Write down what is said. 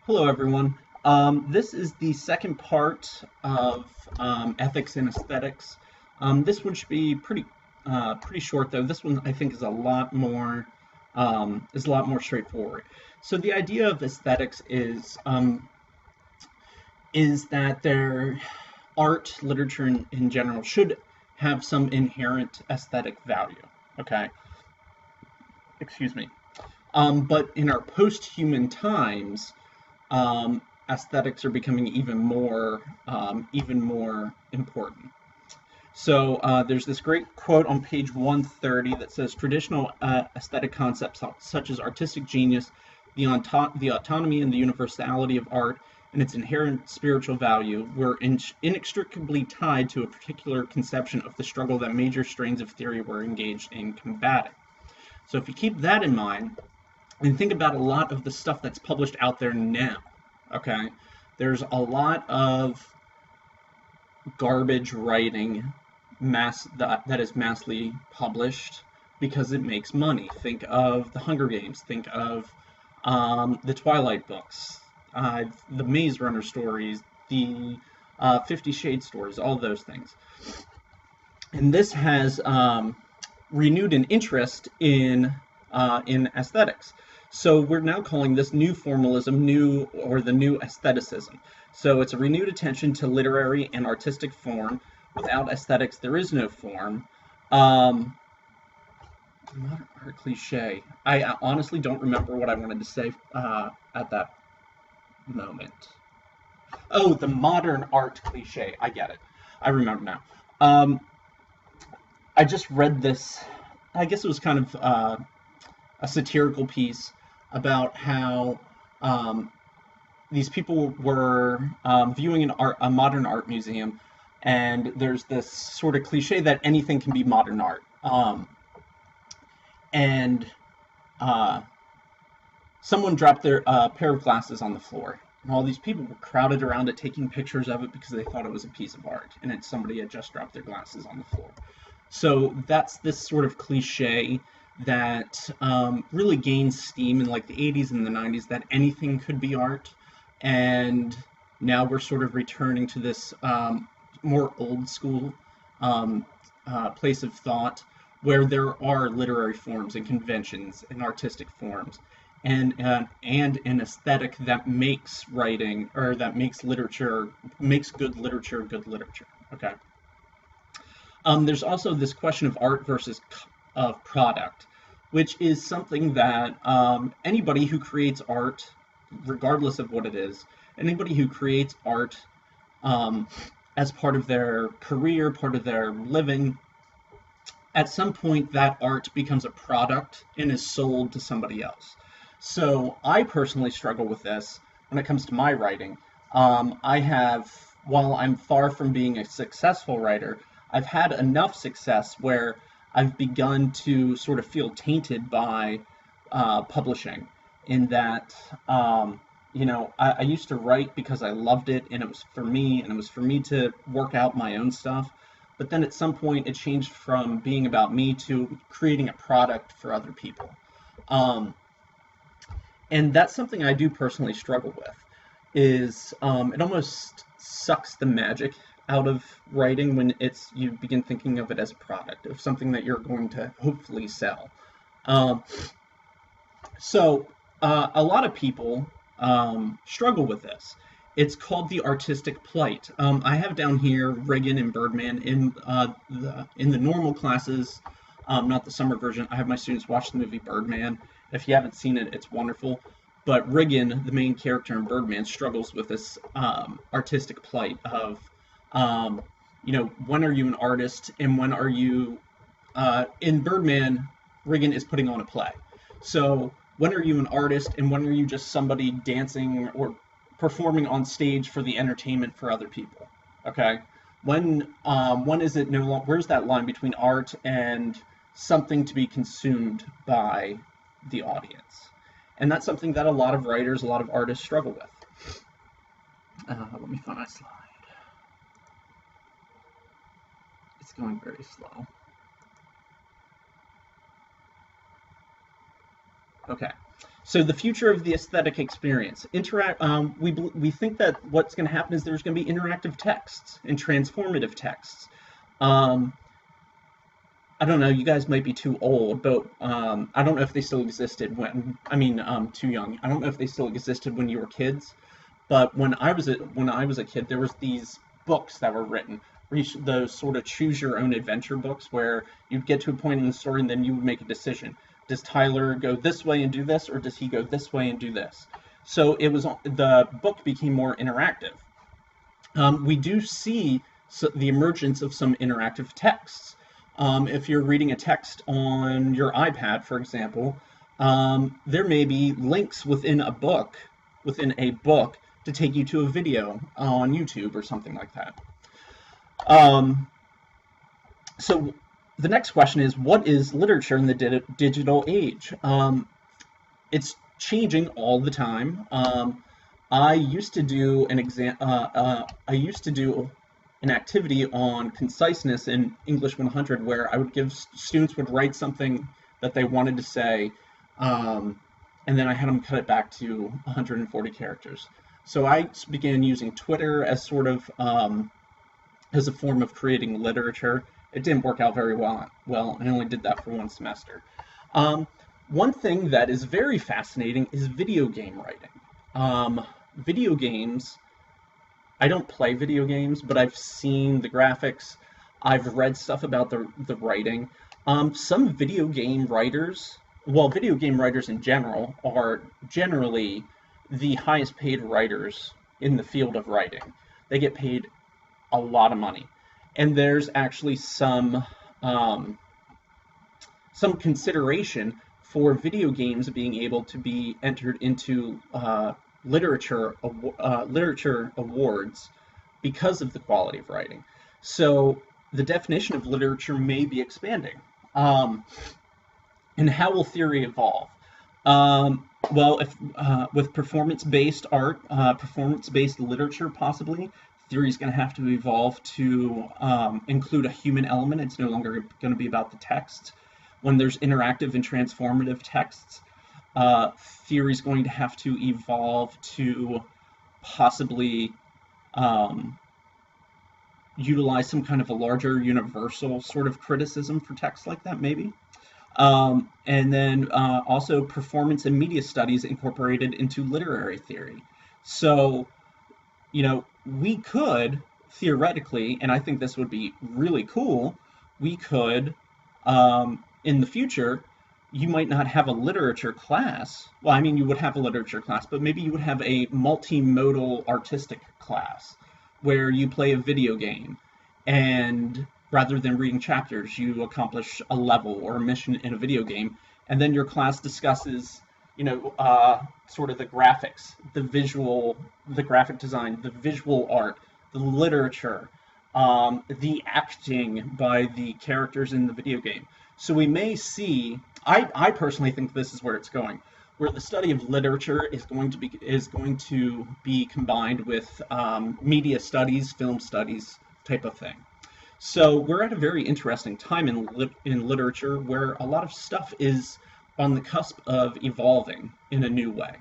Hello, everyone. This is the second part of ethics and aesthetics. This one should be pretty short, though. This one I think is a lot more straightforward. So the idea of aesthetics is that their art, literature in general, should have some inherent aesthetic value. Okay, excuse me. But in our post-human times, aesthetics are becoming even more important. So there's this great quote on page 130 that says traditional aesthetic concepts such as artistic genius, the autonomy and the universality of art, and its inherent spiritual value were inextricably tied to a particular conception of the struggle that major strains of theory were engaged in combating. So if you keep that in mind, and think about a lot of the stuff that's published out there now, okay? There's a lot of garbage writing that is massively published because it makes money. Think of the Hunger Games. Think of the Twilight books, the Maze Runner stories, the 50 Shades stories, all those things. And this has renewed an interest in aesthetics. So we're now calling this new formalism, the new aestheticism. So it's a renewed attention to literary and artistic form. Without aesthetics, there is no form. Modern art cliche. I honestly don't remember what I wanted to say at that moment. Oh, the modern art cliche. I get it. I remember now. I just read this. I guess it was kind of a satirical piece about how these people were viewing a modern art museum, and there's this sort of cliche that anything can be modern art. And someone dropped their pair of glasses on the floor, and all these people were crowded around it taking pictures of it because they thought it was a piece of art, and somebody had just dropped their glasses on the floor. So that's this sort of cliche that really gained steam in like the 80s and the 90s, that anything could be art. And now we're sort of returning to this more old school place of thought where there are literary forms and conventions and artistic forms and an aesthetic that makes writing, or that makes good literature. Okay. There's also this question of art versus of product, which is something that anybody who creates art, regardless of what it is, anybody who creates art as part of their career, part of their living, at some point that art becomes a product and is sold to somebody else. So I personally struggle with this when it comes to my writing. While I'm far from being a successful writer, I've had enough success where I've begun to sort of feel tainted by publishing, in that, I used to write because I loved it and it was for me, and it was for me to work out my own stuff. But then at some point it changed from being about me to creating a product for other people. And that's something I do personally struggle with, is it almost sucks the magic out of writing when you begin thinking of it as a product, of something that you're going to hopefully sell. So a lot of people struggle with this. It's called the artistic plight. I have down here Reagan and Birdman in the normal classes, not the summer version. I have my students watch the movie Birdman. If you haven't seen it, it's wonderful. But Reagan, the main character in Birdman, struggles with this artistic plight of, when are you an artist and when are you, in Birdman, Reagan is putting on a play. So when are you an artist and when are you just somebody dancing or performing on stage for the entertainment for other people? Okay. When is it no longer, where's that line between art and something to be consumed by the audience? And that's something that a lot of writers, a lot of artists struggle with. Let me find my slide. It's going very slow. Okay. So the future of the aesthetic experience. We think that what's going to happen is there's going to be interactive texts and transformative texts. Um, I don't know. You guys might be too old, but I don't know if they still existed when. I mean, too young. I don't know if they still existed when you were kids. But when I was a kid, there was these books that were written, those sort of choose your own adventure books, where you'd get to a point in the story and then you would make a decision. Does Tyler go this way and do this, or does he go this way and do this? So the book became more interactive. We do see the emergence of some interactive texts. If you're reading a text on your iPad, for example, there may be links within a book to take you to a video on YouTube or something like that. So the next question is, what is literature in the digital age? It's changing all the time. I used to do an activity on conciseness in English 100, where I would give students would write something that they wanted to say, and then I had them cut it back to 140 characters. So I began using Twitter as sort of as a form of creating literature. It didn't work out very well. I only did that for one semester. One thing that is very fascinating is video game writing. Video games, I don't play video games, but I've seen the graphics. I've read stuff about the writing. Some video game writers, video game writers in general, are generally the highest paid writers in the field of writing. They get paid a lot of money. And there's actually some consideration for video games being able to be entered into literature awards because of the quality of writing. So the definition of literature may be expanding. And how will theory evolve? With performance-based art, performance-based literature, possibly, theory is going to have to evolve to include a human element. It's no longer going to be about the text. When there's interactive and transformative texts, theory is going to have to evolve to possibly utilize some kind of a larger universal sort of criticism for text like that, maybe. And then also performance and media studies incorporated into literary theory. So, we could theoretically, and I think this would be really cool, we could, in the future, you might not have a literature class. Well, I mean, you would have a literature class, but maybe you would have a multimodal artistic class where you play a video game, and rather than reading chapters, you accomplish a level or a mission in a video game, and then your class discusses, sort of the graphics, the graphic design, the visual art, the literature, the acting by the characters in the video game. So we may see, I personally think this is where it's going, where the study of literature is going to be combined with media studies, film studies type of thing. So we're at a very interesting time in literature where a lot of stuff is on the cusp of evolving in a new way.